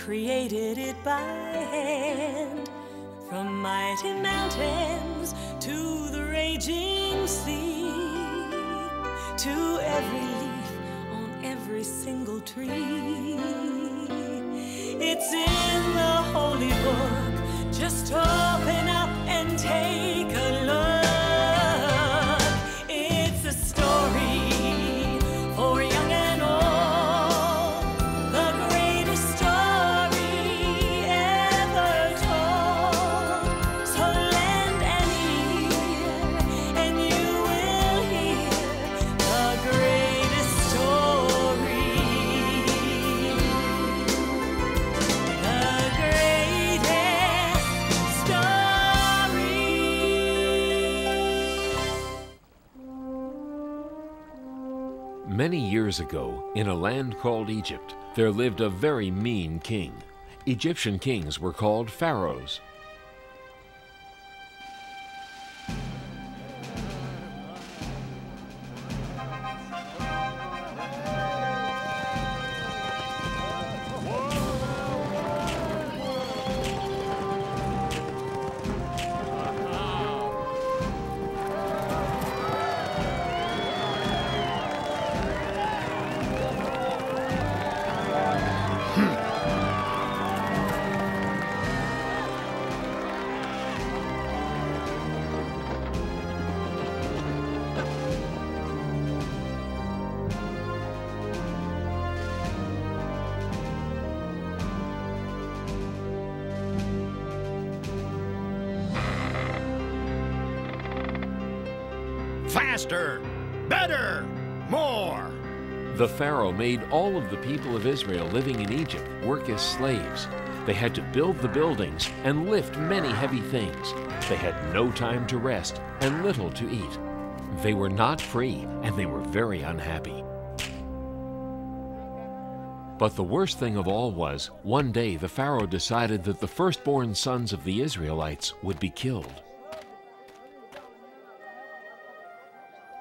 created it by hand. From mighty mountains to the raging sea, to every leaf on every single tree. It's in the holy book. Just open up and take a look. It's a story for young and old, the greatest story ever told. So lend an ear and you will hear the greatest story. The greatest story. Many years ago, in a land called Egypt, there lived a very mean king. Egyptian kings were called pharaohs. Faster, better, more. The Pharaoh made all of the people of Israel living in Egypt work as slaves. They had to build the buildings and lift many heavy things. They had no time to rest and little to eat. They were not free, and they were very unhappy. But the worst thing of all was, one day the Pharaoh decided that the firstborn sons of the Israelites would be killed.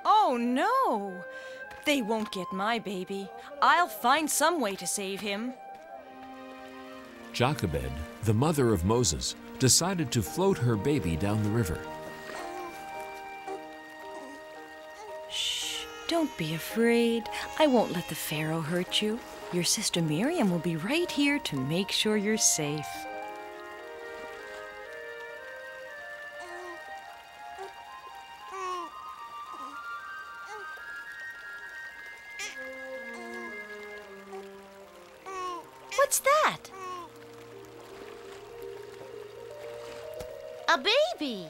Oh, no! They won't get my baby. I'll find some way to save him. Jochebed, the mother of Moses, decided to float her baby down the river. Shh, don't be afraid. I won't let the Pharaoh hurt you. Your sister Miriam will be right here to make sure you're safe. What's that? A baby.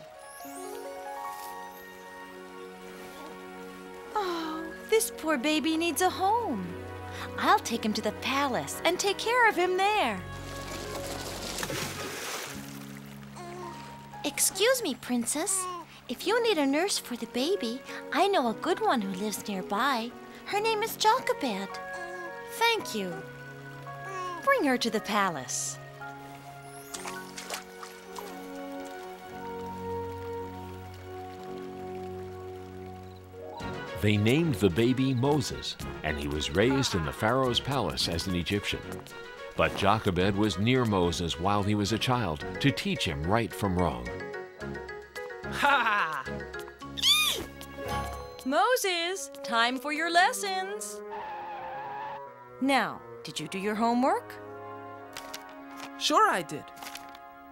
Oh, this poor baby needs a home. I'll take him to the palace and take care of him there. Excuse me, Princess. If you need a nurse for the baby, I know a good one who lives nearby. Her name is Jochebed. Thank you. Bring her to the palace. They named the baby Moses, and he was raised in the Pharaoh's palace as an Egyptian. But Jochebed was near Moses while he was a child to teach him right from wrong. Ha! Moses, time for your lessons. Now, did you do your homework? Sure I did.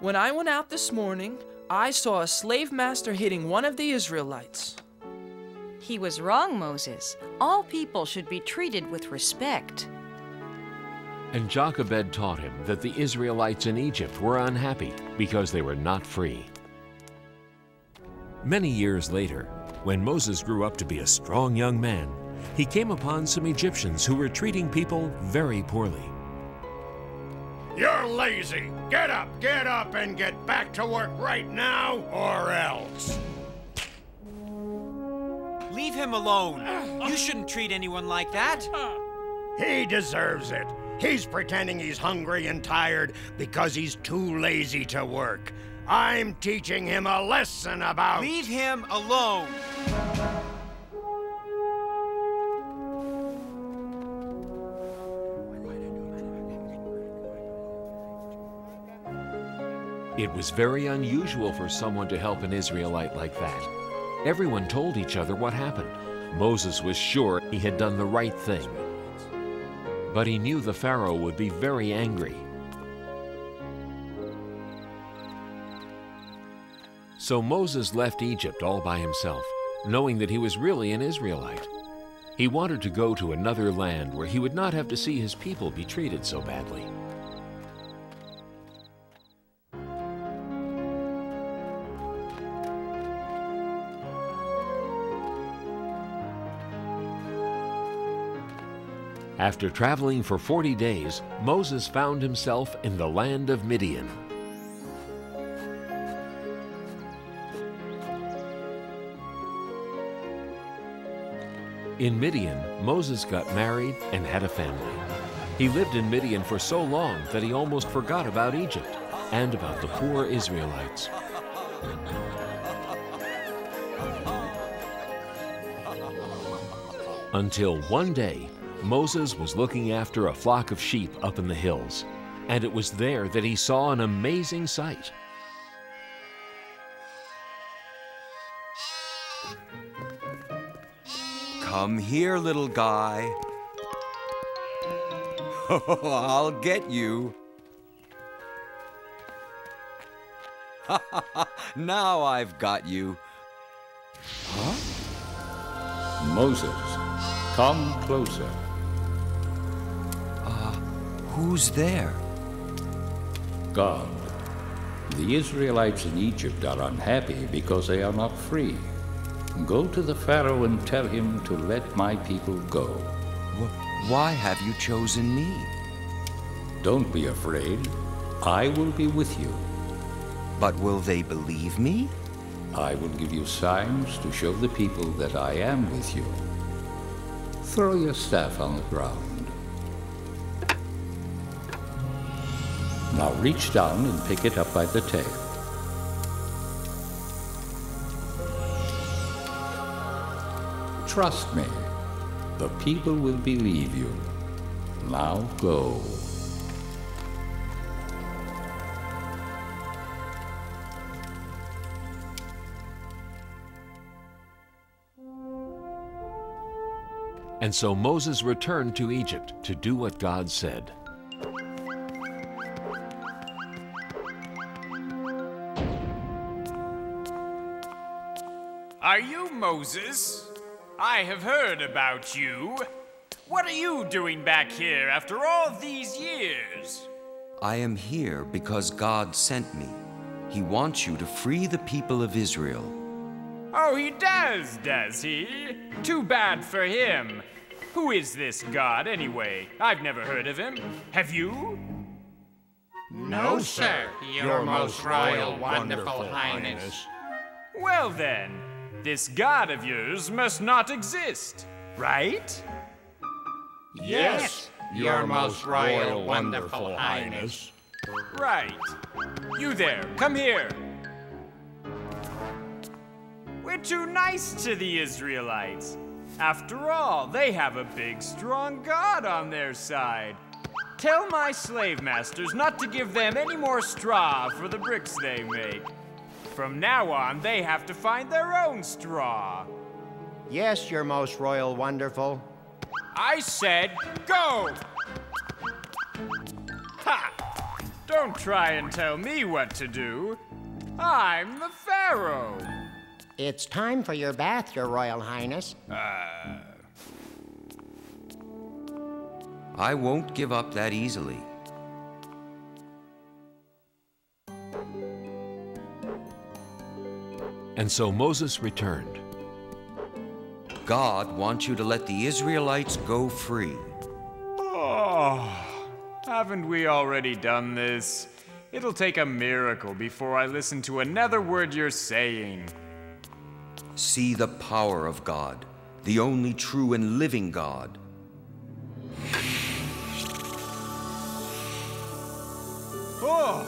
When I went out this morning, I saw a slave master hitting one of the Israelites. He was wrong, Moses. All people should be treated with respect. And Jochebed taught him that the Israelites in Egypt were unhappy because they were not free. Many years later, when Moses grew up to be a strong young man, he came upon some Egyptians who were treating people very poorly. You're lazy. Get up and get back to work right now, or else. Leave him alone. You shouldn't treat anyone like that. He deserves it. He's pretending he's hungry and tired because he's too lazy to work. I'm teaching him a lesson about... Leave him alone. It was very unusual for someone to help an Israelite like that. Everyone told each other what happened. Moses was sure he had done the right thing. But he knew the Pharaoh would be very angry. So Moses left Egypt all by himself, knowing that he was really an Israelite. He wanted to go to another land where he would not have to see his people be treated so badly. After traveling for 40 days, Moses found himself in the land of Midian. In Midian, Moses got married and had a family. He lived in Midian for so long that he almost forgot about Egypt and about the poor Israelites. Until one day, Moses was looking after a flock of sheep up in the hills, and it was there that he saw an amazing sight. Come here, little guy. I'll get you. Now I've got you. Huh? Moses, come closer. Who's there? God. The Israelites in Egypt are unhappy because they are not free. Go to the Pharaoh and tell him to let my people go. Why have you chosen me? Don't be afraid. I will be with you. But will they believe me? I will give you signs to show the people that I am with you. Throw your staff on the ground. Now reach down and pick it up by the tail. Trust me, the people will believe you. Now go. And so Moses returned to Egypt to do what God said. Are you Moses? I have heard about you. What are you doing back here after all these years? I am here because God sent me. He wants you to free the people of Israel. Oh, he does he? Too bad for him. Who is this God, anyway? I've never heard of him. Have you? No, sir, your most royal, wonderful highness. Well then, this God of yours must not exist, right? Yes, your most royal, wonderful highness. Right. You there, come here. We're too nice to the Israelites. After all, they have a big, strong God on their side. Tell my slave masters not to give them any more straw for the bricks they make. From now on, they have to find their own straw. Yes, your most royal wonderful. I said go! Ha! Don't try and tell me what to do. I'm the Pharaoh. It's time for your bath, your royal highness. I won't give up that easily. And so Moses returned. God wants you to let the Israelites go free. Oh, haven't we already done this? It'll take a miracle before I listen to another word you're saying. See the power of God, the only true and living God. Oh!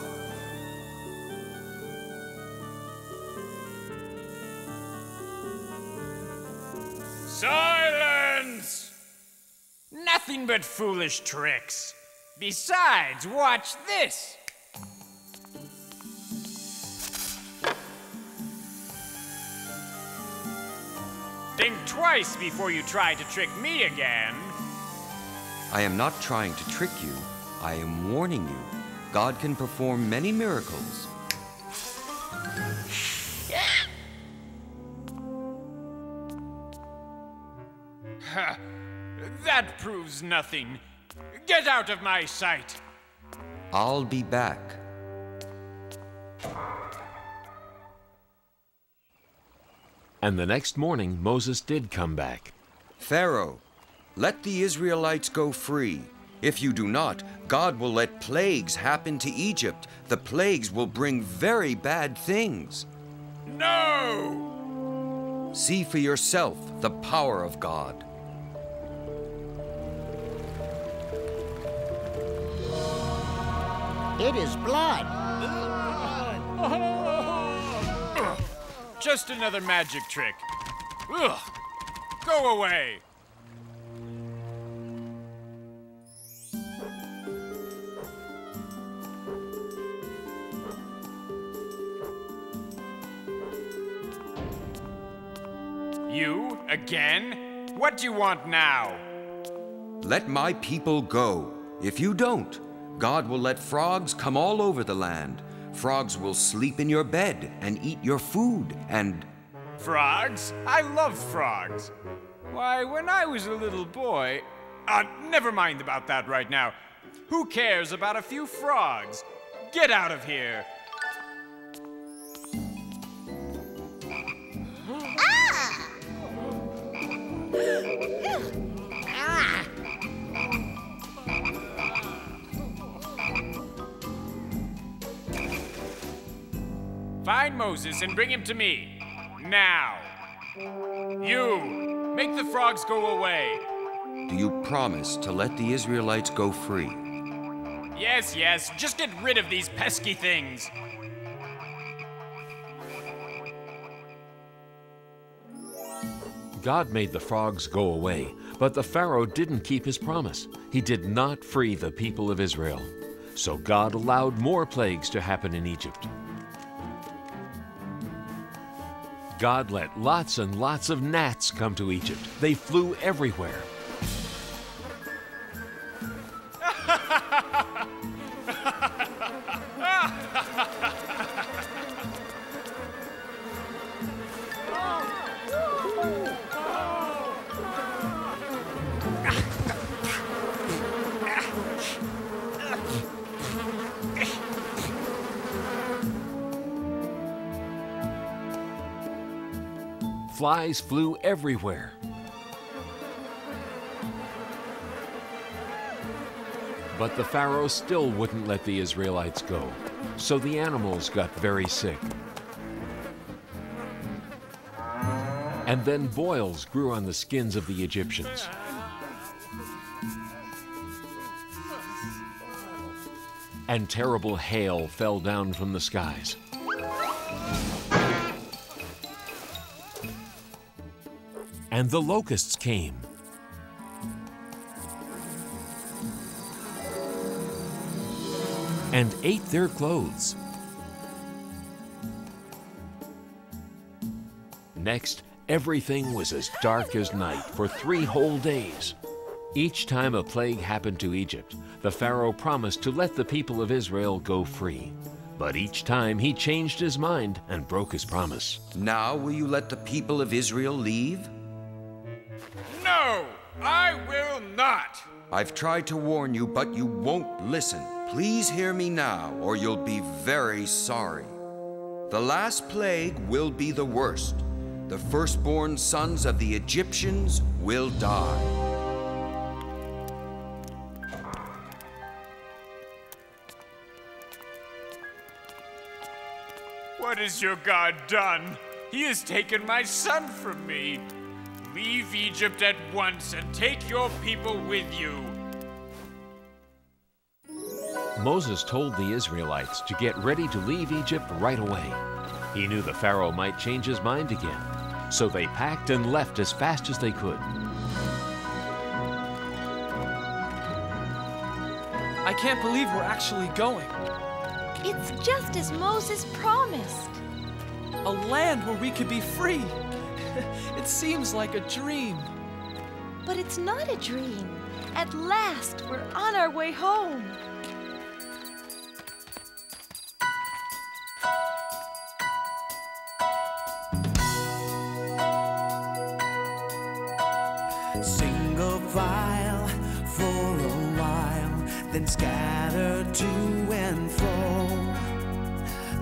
Silence! Nothing but foolish tricks. Besides, watch this. Think twice before you try to trick me again. I am not trying to trick you. I am warning you. God can perform many miracles. That proves nothing. Get out of my sight. I'll be back. And the next morning, Moses did come back. Pharaoh, let the Israelites go free. If you do not, God will let plagues happen to Egypt. The plagues will bring very bad things. No! See for yourself the power of God. It is blood. Just another magic trick. Ugh. Go away. You again? What do you want now? Let my people go. If you don't, God will let frogs come all over the land. Frogs will sleep in your bed and eat your food and... Frogs? I love frogs. Why, when I was a little boy... never mind about that right now. Who cares about a few frogs? Get out of here. Find Moses and bring him to me. Now. You! Make the frogs go away. Do you promise to let the Israelites go free? Yes, yes. Just get rid of these pesky things. God made the frogs go away, but the Pharaoh didn't keep his promise. He did not free the people of Israel. So God allowed more plagues to happen in Egypt. God let lots and lots of gnats come to Egypt. They flew everywhere. Flies flew everywhere. But the Pharaoh still wouldn't let the Israelites go, so the animals got very sick. And then boils grew on the skins of the Egyptians. And terrible hail fell down from the skies. And the locusts came. And ate their clothes. Next, everything was as dark as night for 3 whole days. Each time a plague happened to Egypt, the Pharaoh promised to let the people of Israel go free. But each time he changed his mind and broke his promise. Now will you let the people of Israel leave? No, I will not. I've tried to warn you, but you won't listen. Please hear me now, or you'll be very sorry. The last plague will be the worst. The firstborn sons of the Egyptians will die. What has your God done? He has taken my son from me. Leave Egypt at once and take your people with you. Moses told the Israelites to get ready to leave Egypt right away. He knew the Pharaoh might change his mind again, so they packed and left as fast as they could. I can't believe we're actually going. It's just as Moses promised. A land where we could be free. It seems like a dream. But it's not a dream. At last, we're on our way home. Single file for a while, then scatter to and fro.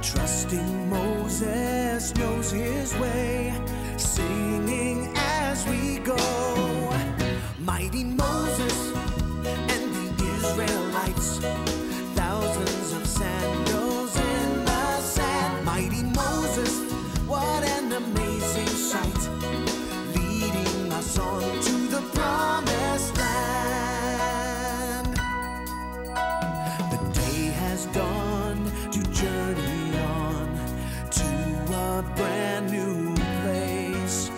Trusting Moses knows his way, singing as we go. Mighty Moses and the Israelites, thousands of sandals in the sand. Mighty Moses, what an amazing sight, leading us on to the promised land. The day has dawned to journey on to a brand new place.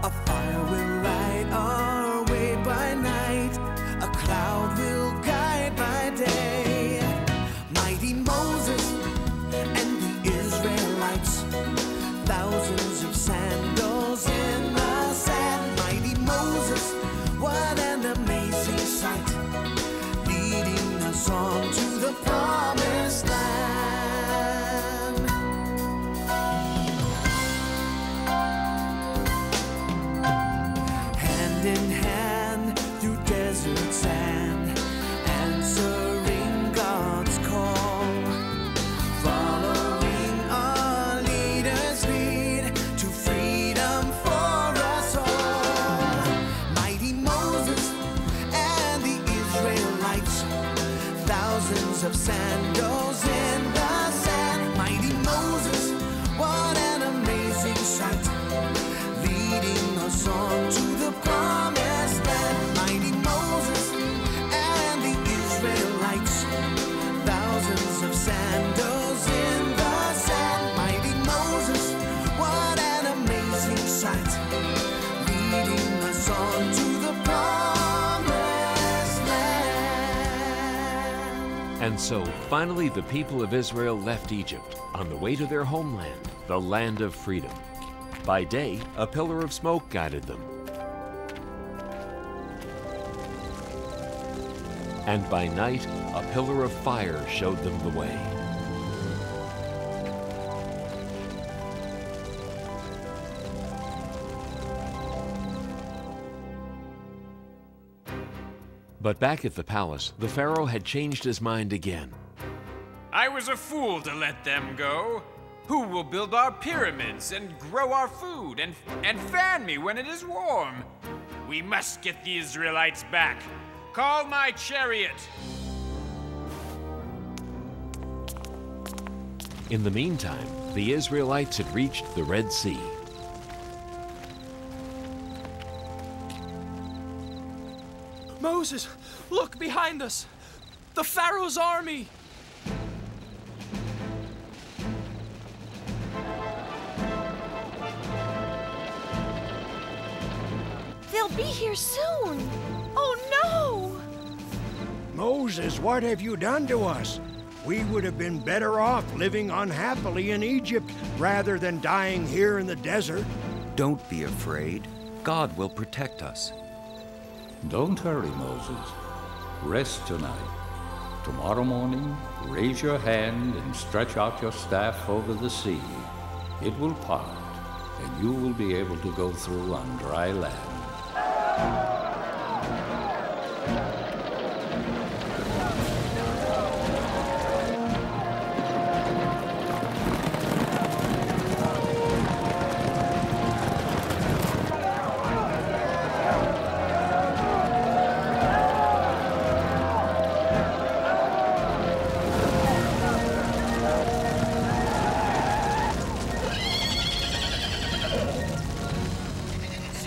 A fire will light our way by night, a cloud will guide by day. Mighty Moses and the Israelites, thousands of sandals in the sand. Mighty Moses, what an amazing sight, leading us on to the promised land. Hand in hand through desert sand, answering God's call, following our leader's lead to freedom for us all. Mighty Moses and the Israelites, thousands of sandals in the sand. Mighty Moses, what an amazing sight, leading us on to the promised land. Mighty Moses and the Israelites, thousands of sandals in the sand. Mighty Moses, what an amazing sight, leading us on to the promised land. And so, finally, the people of Israel left Egypt on the way to their homeland, the land of freedom. By day, a pillar of smoke guided them. And by night, a pillar of fire showed them the way. But back at the palace, the Pharaoh had changed his mind again. I was a fool to let them go. Who will build our pyramids and grow our food and fan me when it is warm? We must get the Israelites back. Call my chariot. In the meantime, the Israelites had reached the Red Sea. Moses, look behind us! The Pharaoh's army! They'll be here soon. Oh no! Moses, what have you done to us? We would have been better off living unhappily in Egypt rather than dying here in the desert. Don't be afraid. God will protect us. Don't hurry, Moses. Rest tonight. Tomorrow morning, raise your hand and stretch out your staff over the sea. It will part, and you will be able to go through on dry land.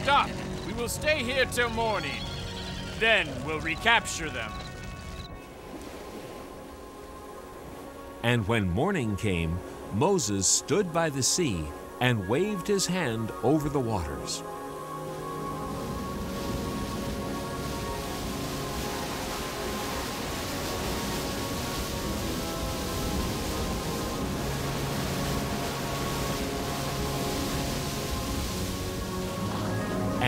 Stop! We will stay here till morning. Then we'll recapture them. And when morning came, Moses stood by the sea and waved his hand over the waters.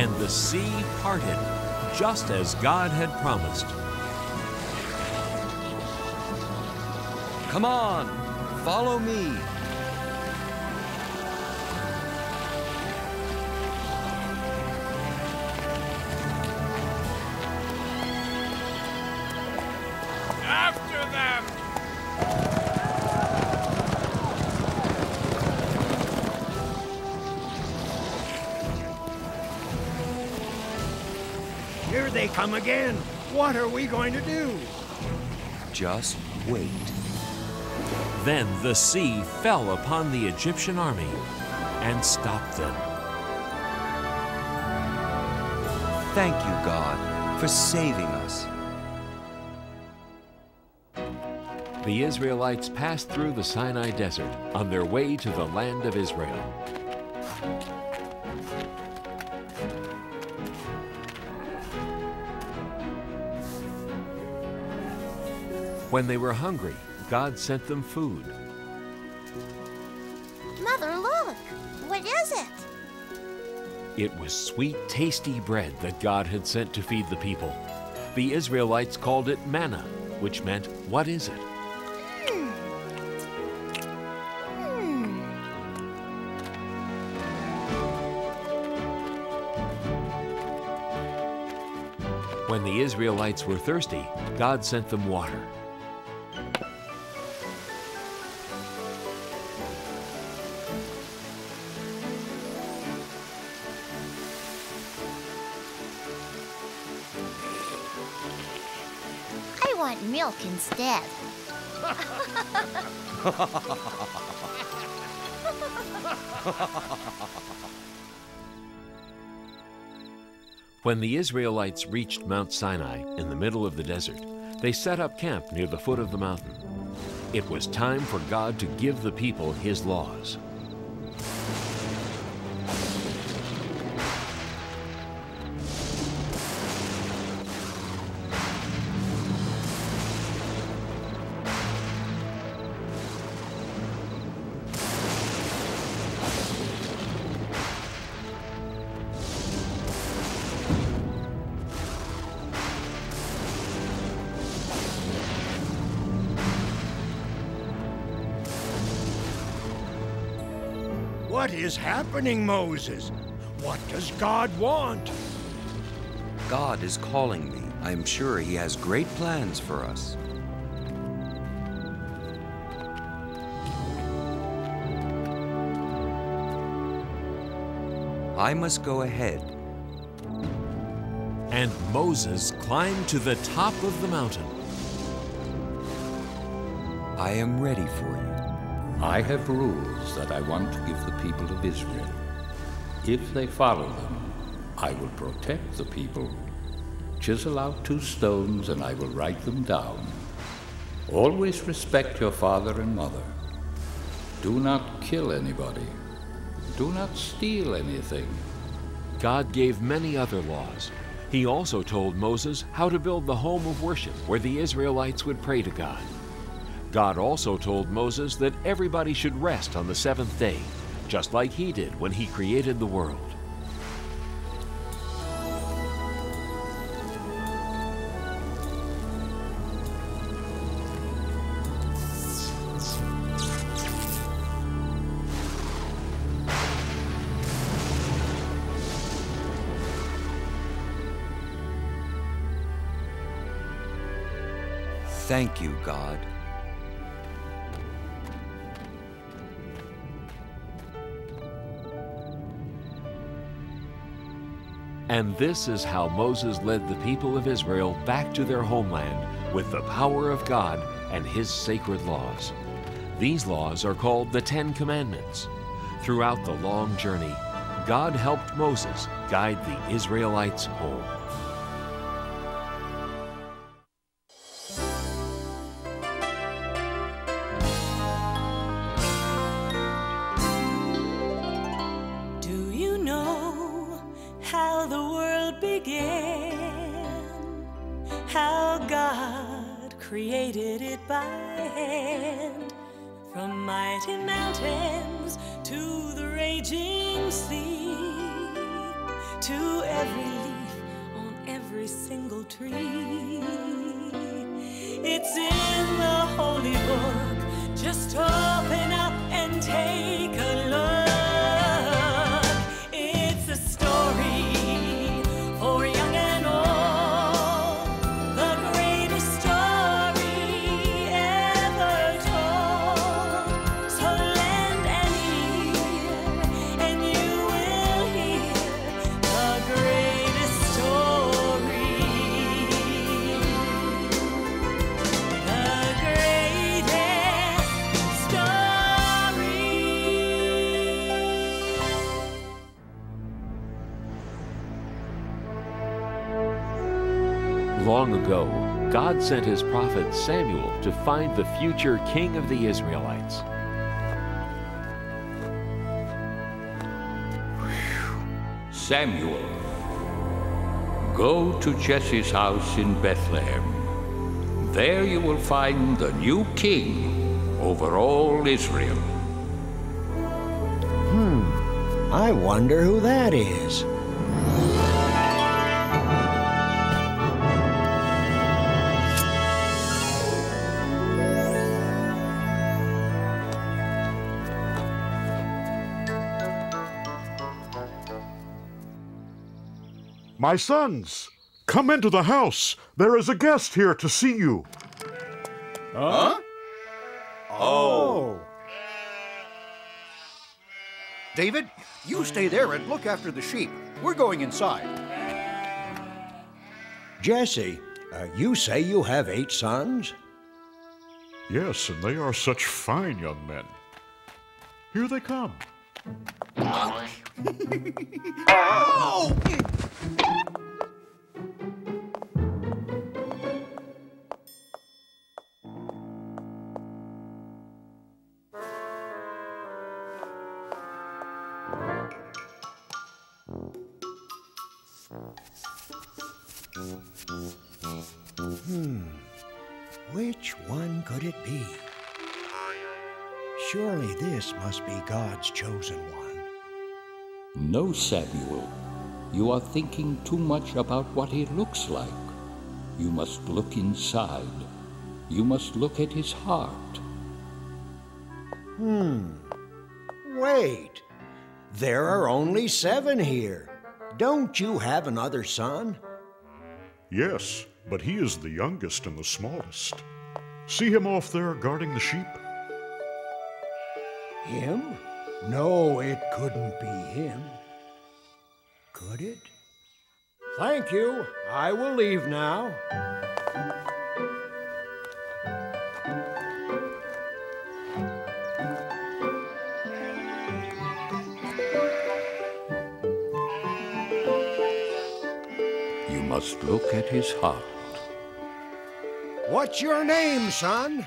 and the sea parted, just as God had promised. Come on, follow me. After them! Here they come again. What are we going to do? Just wait. Then the sea fell upon the Egyptian army and stopped them. Thank you, God, for saving us. The Israelites passed through the Sinai Desert on their way to the land of Israel. When they were hungry, God sent them food. Mother, look! What is it? It was sweet, tasty bread that God had sent to feed the people. The Israelites called it manna, which meant, "What is it?" When the Israelites were thirsty, God sent them water. I want milk instead. When the Israelites reached Mount Sinai in the middle of the desert, they set up camp near the foot of the mountain. It was time for God to give the people His laws. What is happening, Moses? What does God want? God is calling me. I am sure He has great plans for us. I must go ahead. And Moses climbed to the top of the mountain. I am ready for you. I have rules that I want to give the people of Israel. If they follow them, I will protect the people. Chisel out 2 stones and I will write them down. Always respect your father and mother. Do not kill anybody. Do not steal anything. God gave many other laws. He also told Moses how to build the home of worship where the Israelites would pray to God. God also told Moses that everybody should rest on the 7th day, just like He did when He created the world. Thank you, God. And this is how Moses led the people of Israel back to their homeland with the power of God and His sacred laws. These laws are called the 10 Commandments. Throughout the long journey, God helped Moses guide the Israelites home. Do you know how the world began? How God created it by hand? From mighty mountains to the raging sea, to every leaf on every single tree. It's in the holy book. Just open up and take a look. It's a story for young and old, the greatest story ever told. So lend an ear and you will hear the greatest story. The greatest story. Long ago, God sent his prophet Samuel to find the future king of the Israelites. Samuel, go to Jesse's house in Bethlehem. There you will find the new king over all Israel. I wonder who that is. My sons, come into the house. There is a guest here to see you. Huh? Oh. David, you stay there and look after the sheep. We're going inside. Jesse, you say you have 8 sons? Yes, and they are such fine young men. Here they come. Oh! Which one could it be? Surely this must be God's chosen one. No, Samuel, you are thinking too much about what he looks like. You must look inside. You must look at his heart. Wait. There are only 7 here. Don't you have another son? Yes, but he is the youngest and the smallest. See him off there guarding the sheep? Him? No, it couldn't be him. Could it? Thank you. I will leave now. You must look at his heart. What's your name, son?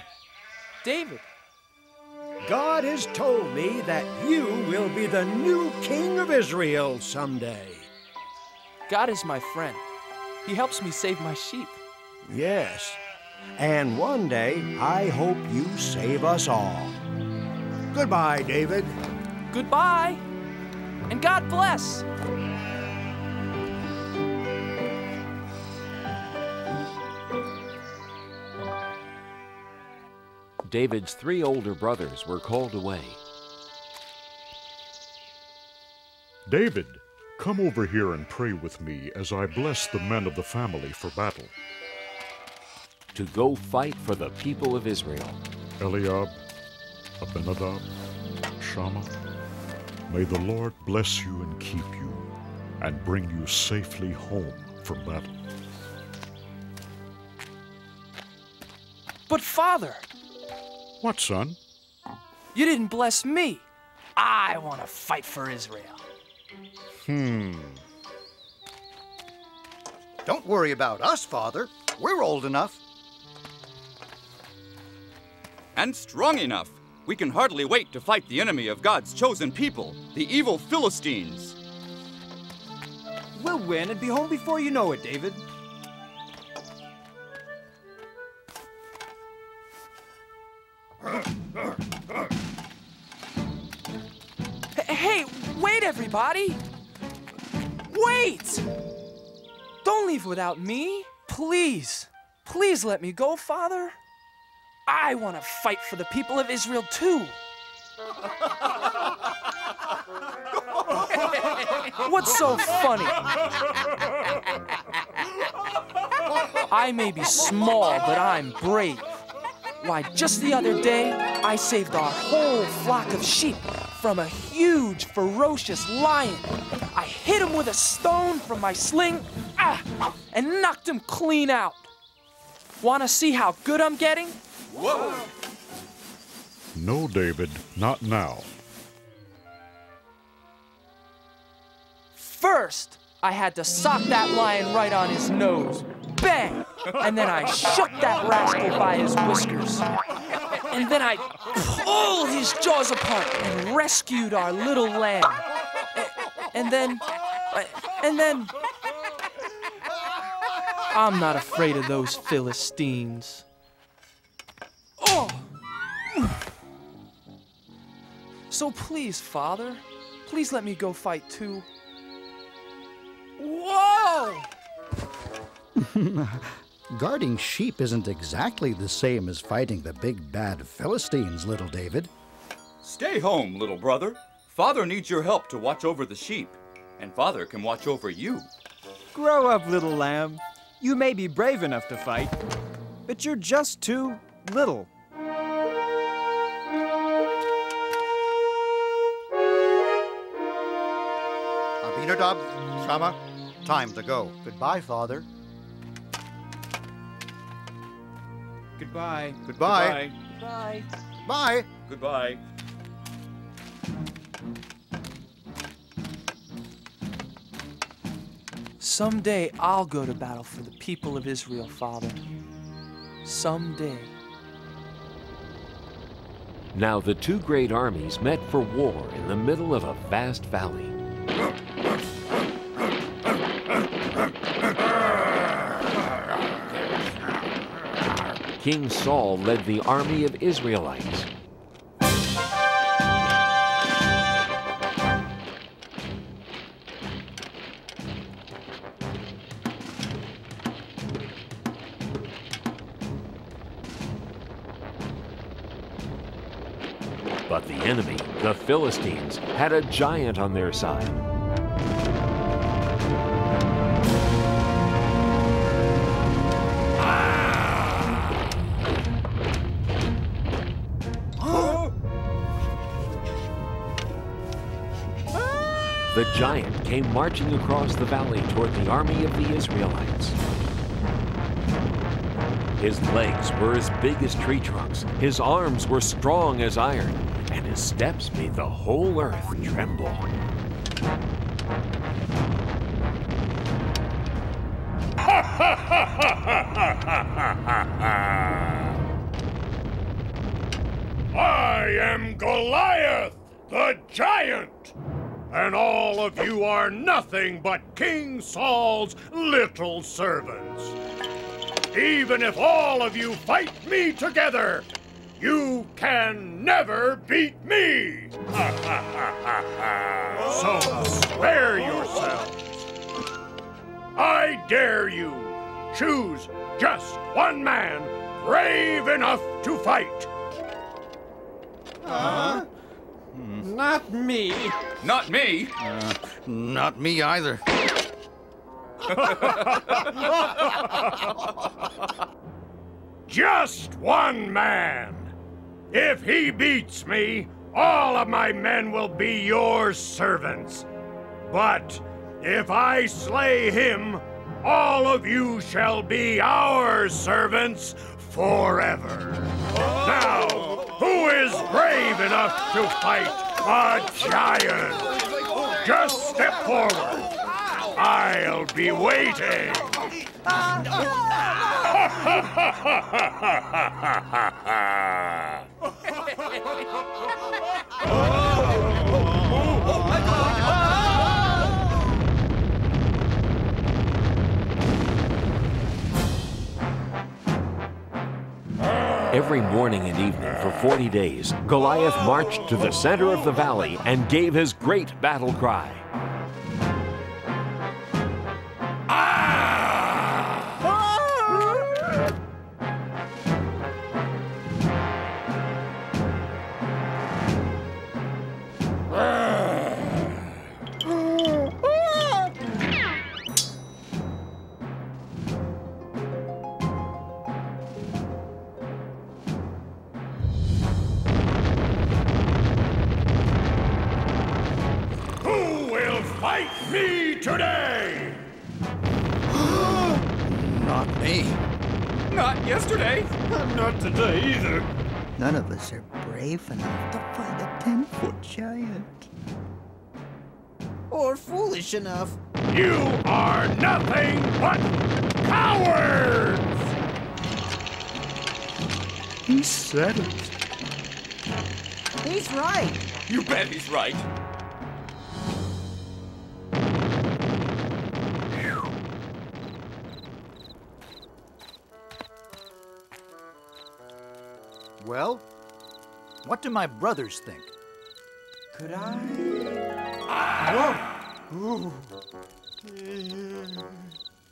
David. God has told me that you will be the new king of Israel someday. God is my friend. He helps me save my sheep. Yes, and one day I hope you save us all. Goodbye, David. Goodbye, and God bless. David's 3 older brothers were called away. David, come over here and pray with me as I bless the men of the family for battle. To go fight for the people of Israel. Eliab, Abinadab, Shammah, may the Lord bless you and keep you, and bring you safely home from battle. But Father! What, son? You didn't bless me. I want to fight for Israel. Don't worry about us, Father. We're old enough. And strong enough. We can hardly wait to fight the enemy of God's chosen people, the evil Philistines. We'll win and be home before you know it, David. Hey, wait, everybody! Wait! Don't leave without me. Please. Please let me go, Father. I want to fight for the people of Israel too. What's so funny? I may be small, but I'm brave. Why, just the other day, I saved our whole flock of sheep from a huge, ferocious lion. I hit him with a stone from my sling, and knocked him clean out. Want to see how good I'm getting? Whoa! No, David, not now. First, I had to sock that lion right on his nose. Bang! And then I shook that rascal by his whiskers. And then I pulled his jaws apart and rescued our little lamb. And then... I'm not afraid of those Philistines. Oh! So please, Father, please let me go fight too. Whoa! Guarding sheep isn't exactly the same as fighting the big bad Philistines, little David. Stay home, little brother. Father needs your help to watch over the sheep, and Father can watch over you. Grow up, little lamb. You may be brave enough to fight, but you're just too little. Abinadab, Shama, time to go. Goodbye, Father. Goodbye. Goodbye. Bye. Bye. Goodbye. Someday I'll go to battle for the people of Israel, Father. Someday. Now the two great armies met for war in the middle of a vast valley. King Saul led the army of Israelites. But the enemy, the Philistines, had a giant on their side. The giant came marching across the valley toward the army of the Israelites. His legs were as big as tree trunks, his arms were strong as iron, and his steps made the whole earth tremble. I am Goliath, the giant, and all of you are nothing but King Saul's little servants. Even if all of you fight me together, you can never beat me! So spare yourselves. I dare you, choose just one man brave enough to fight. Not me. Not me. Not me either. Just one man. If he beats me, all of my men will be your servants. But if I slay him, all of you shall be our servants forever. Now, who is brave enough to fight a giant? Just step forward. I'll be waiting. Every morning and evening for 40 days, Goliath marched to the center of the valley and gave his great battle cry. fight me today? Not me. Not yesterday. Not today either. None of us are brave enough to fight a 10-foot giant. Or foolish enough. You are nothing but cowards! He said it. He's right. You bet he's right. Well, what do my brothers think? Could I? Whoa!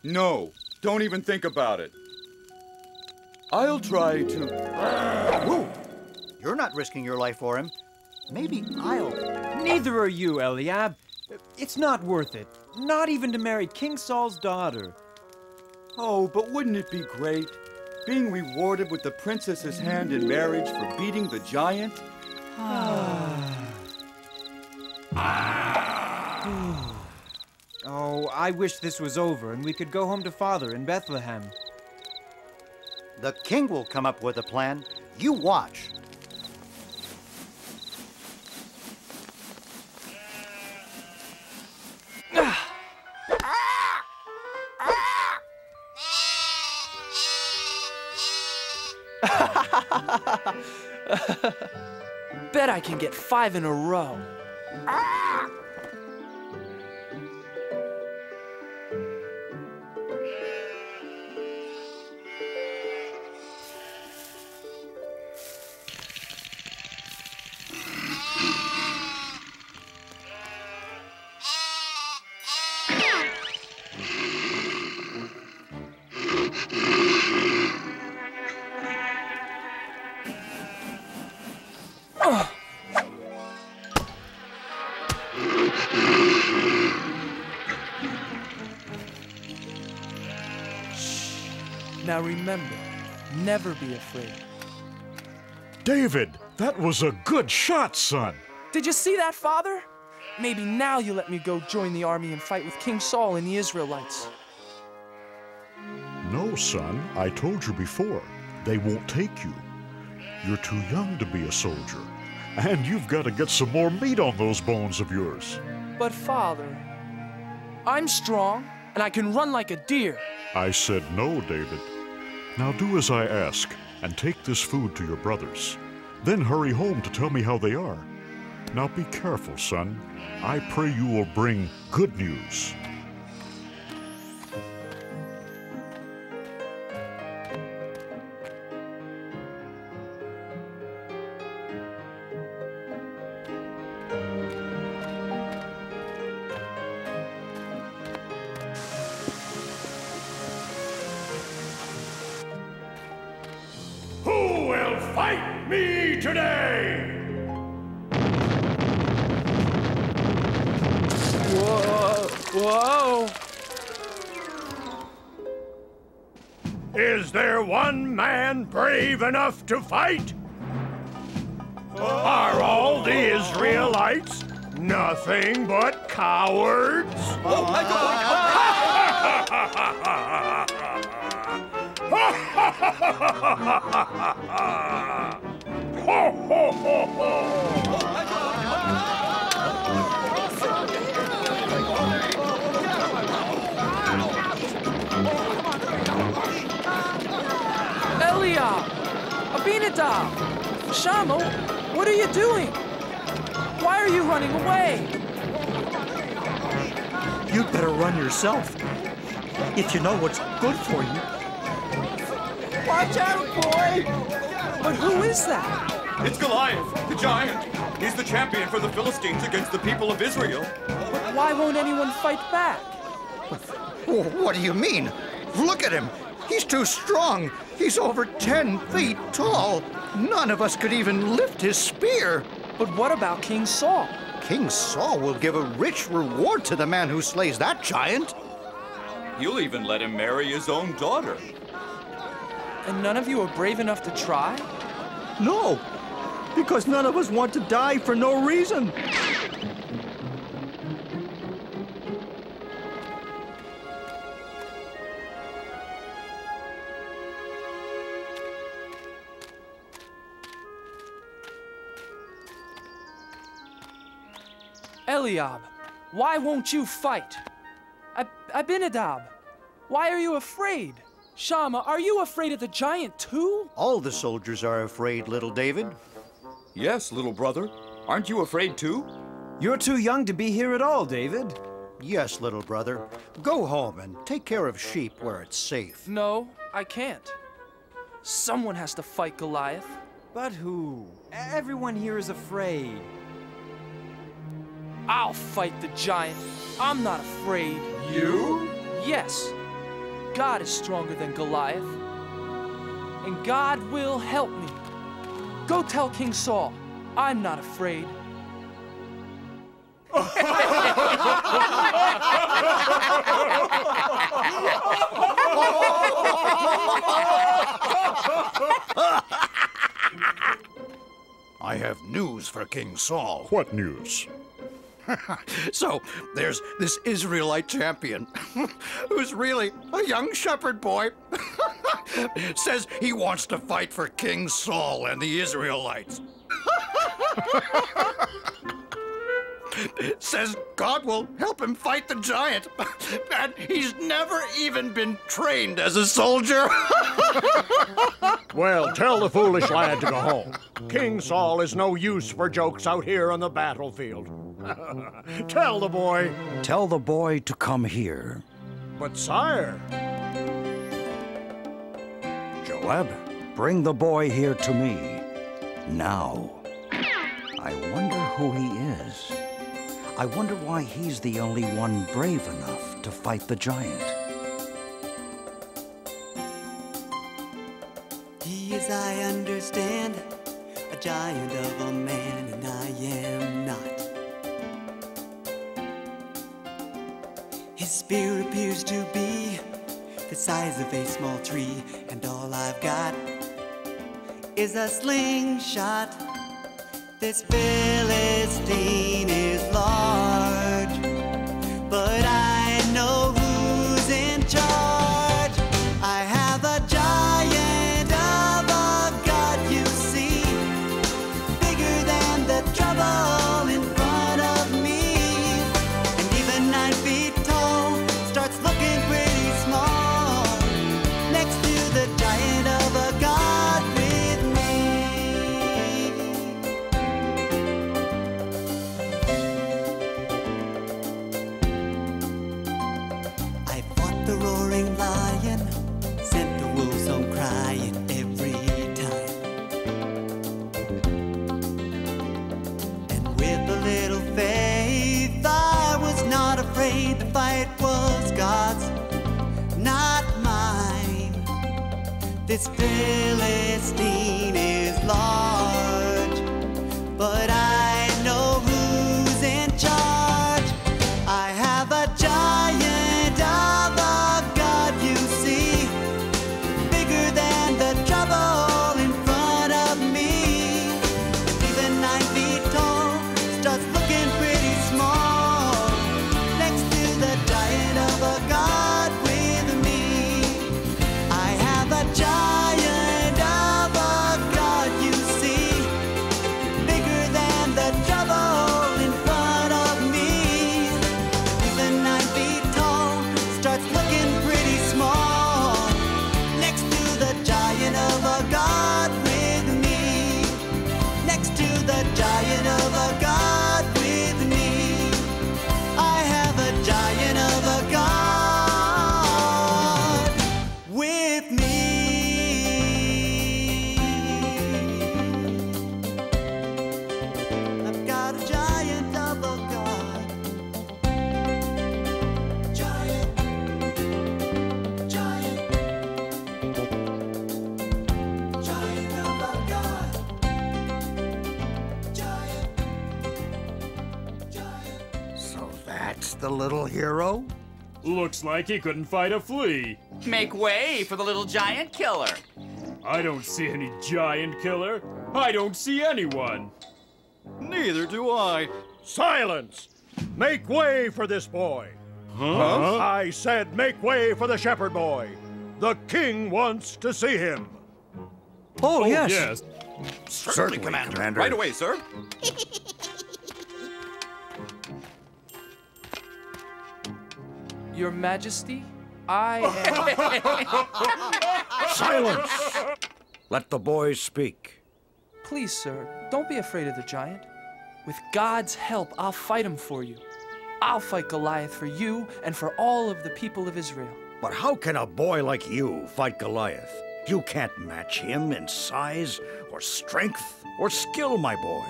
No, don't even think about it. I'll try to... Whoa! You're not risking your life for him. Maybe I'll... Neither are you, Eliab. It's not worth it. Not even to marry King Saul's daughter. Oh, but wouldn't it be great? Being rewarded with the princess's hand in marriage for beating the giant? Oh, I wish this was over and we could go home to Father in Bethlehem. The king will come up with a plan. You watch. Bet I can get 5 in a row. Now remember, never be afraid. David, that was a good shot, son. Did you see that, Father? Maybe now you let me go join the army and fight with King Saul and the Israelites. No, son, I told you before. They won't take you. You're too young to be a soldier. And you've got to get some more meat on those bones of yours. But Father, I'm strong and I can run like a deer. I said no, David. Now do as I ask and take this food to your brothers. Then hurry home to tell me how they are. Now be careful, son. I pray you will bring good news. Who will fight me today? Whoa! Is there one man brave enough to fight? Are all the Israelites nothing but cowards? Eliab! Abinadab! Shammah, what are you doing? Why are you running away? You'd better run yourself. If you know what's good for you. Watch out, boy! But who is that? It's Goliath, the giant. He's the champion for the Philistines against the people of Israel. But why won't anyone fight back? What do you mean? Look at him. He's too strong. He's over 10 feet tall. None of us could even lift his spear. But what about King Saul? King Saul will give a rich reward to the man who slays that giant. He'll even let him marry his own daughter. And none of you are brave enough to try? No, because none of us want to die for no reason. Eliab, why won't you fight? Abinadab, why are you afraid? Shammah, are you afraid of the giant too? All the soldiers are afraid, little David. Yes, little brother. Aren't you afraid too? You're too young to be here at all, David. Yes, little brother. Go home and take care of sheep where it's safe. No, I can't. Someone has to fight Goliath. But who? Everyone here is afraid. I'll fight the giant. I'm not afraid. You? Yes. God is stronger than Goliath. And God will help me. Go tell King Saul, I'm not afraid. I have news for King Saul. What news? So, there's this Israelite champion who's really a young shepherd boy. Says he wants to fight for King Saul and the Israelites. Says God will help him fight the giant. And he's never even been trained as a soldier. Well, tell the foolish lad to go home. King Saul is no use for jokes out here on the battlefield. Tell the boy. Tell the boy to come here. But sire. Joab, bring the boy here to me. Now. I wonder who he is. I wonder why he's the only one brave enough to fight the giant. He is, I understand, a giant of a man, and I am not. His spear appears to be the size of a small tree, and all I've got is a slingshot. This Philistine is large, but I know who's in charge. I have a giant of a God, you see, bigger than the trouble in front of me. And even 9 feet tall starts looking pretty small next to the giant of a God with me. I fought the roaring lion, sent the wolves home crying every time. And with a little faith, I was not afraid. The fight was God's, not mine. This Philistine is large, but I know who's in charge. I have a giant of a God, you see, bigger than the trouble in front of me. And even 9 feet tall starts looking pretty small next to the giant of a God with me. I have a giant of a God, you see, bigger than the trouble in front of me. Even 9 feet tall starts looking pretty small next to the giant of a God with me. Next to the giant of a God with me. I have a giant of a God with me. I've got a giant of a God. Giant, giant, giant of a God. Giant, giant. So that's the little hero? Looks like he couldn't fight a flea. Make way for the little giant killer. I don't see any giant killer. I don't see anyone. Neither do I. Silence! Make way for this boy. Huh? I said make way for the shepherd boy. The king wants to see him. Oh, yes. Yes. Certainly, Commander. Right away, sir. Your Majesty, I am... Silence! Let the boy speak. Please, sir, don't be afraid of the giant. With God's help, I'll fight him for you. I'll fight Goliath for you and for all of the people of Israel. But how can a boy like you fight Goliath? You can't match him in size or strength or skill, my boy.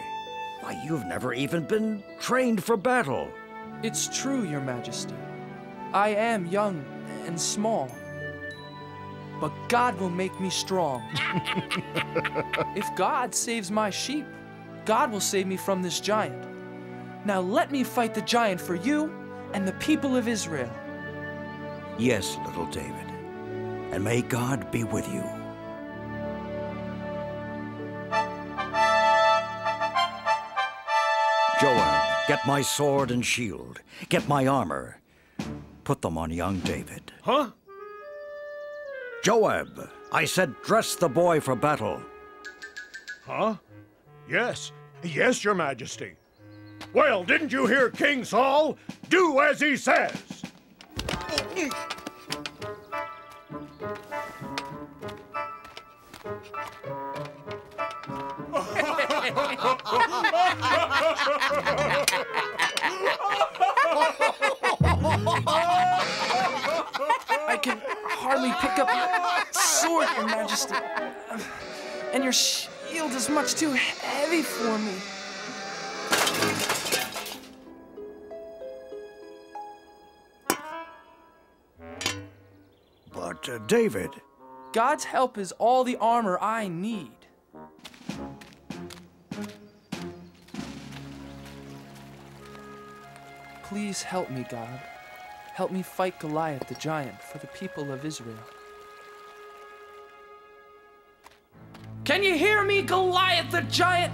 Why, you've never even been trained for battle. It's true, Your Majesty. I am young and small. But God will make me strong. If God saves my sheep, God will save me from this giant. Now let me fight the giant for you and the people of Israel. Yes, little David, and may God be with you. Joab, get my sword and shield. Get my armor. Put them on young David. Huh? Joab, I said dress the boy for battle. Huh? Yes. Yes, Your Majesty. Well, didn't you hear King Saul? Do as he says. I can hardly pick up your sword, Your Majesty. And your shield is much too heavy for me. But, David... God's help is all the armor I need. Please help me, God. Help me fight Goliath the giant for the people of Israel. Can you hear me, Goliath the giant?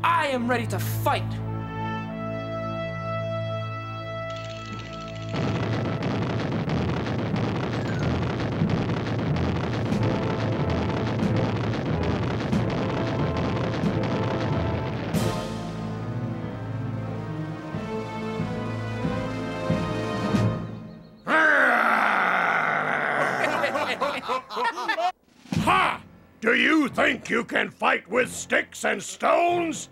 I am ready to fight. Ha! Do you think you can fight with sticks and stones?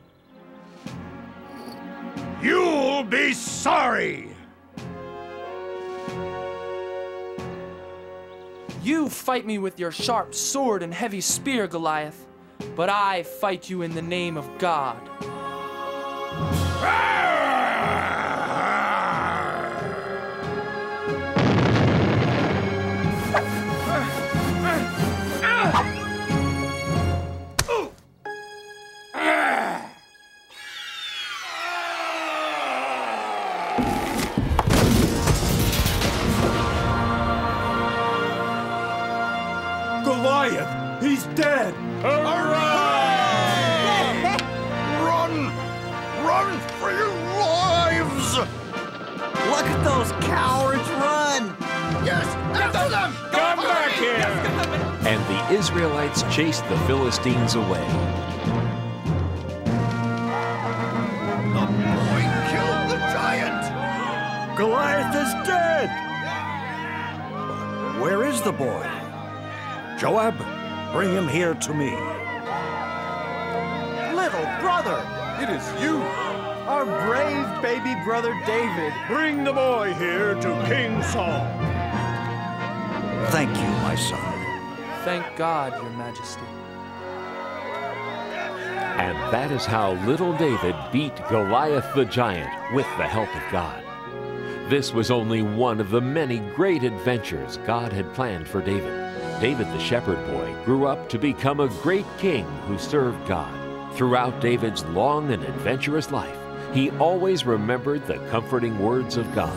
You'll be sorry! You fight me with your sharp sword and heavy spear, Goliath, but I fight you in the name of God. Goliath! He's dead! Hooray! Run! Run for your lives! Look at those cowards run! Yes! After them! Come back here! And the Israelites chased the Philistines away. The boy killed the giant! Goliath is dead! Where is the boy? Joab, bring him here to me. Little brother! It is you! Our brave baby brother David. Bring the boy here to King Saul. Thank you, my son. Thank God, Your Majesty. And that is how little David beat Goliath the giant with the help of God. This was only one of the many great adventures God had planned for David. David the shepherd boy grew up to become a great king who served God. Throughout David's long and adventurous life, he always remembered the comforting words of God.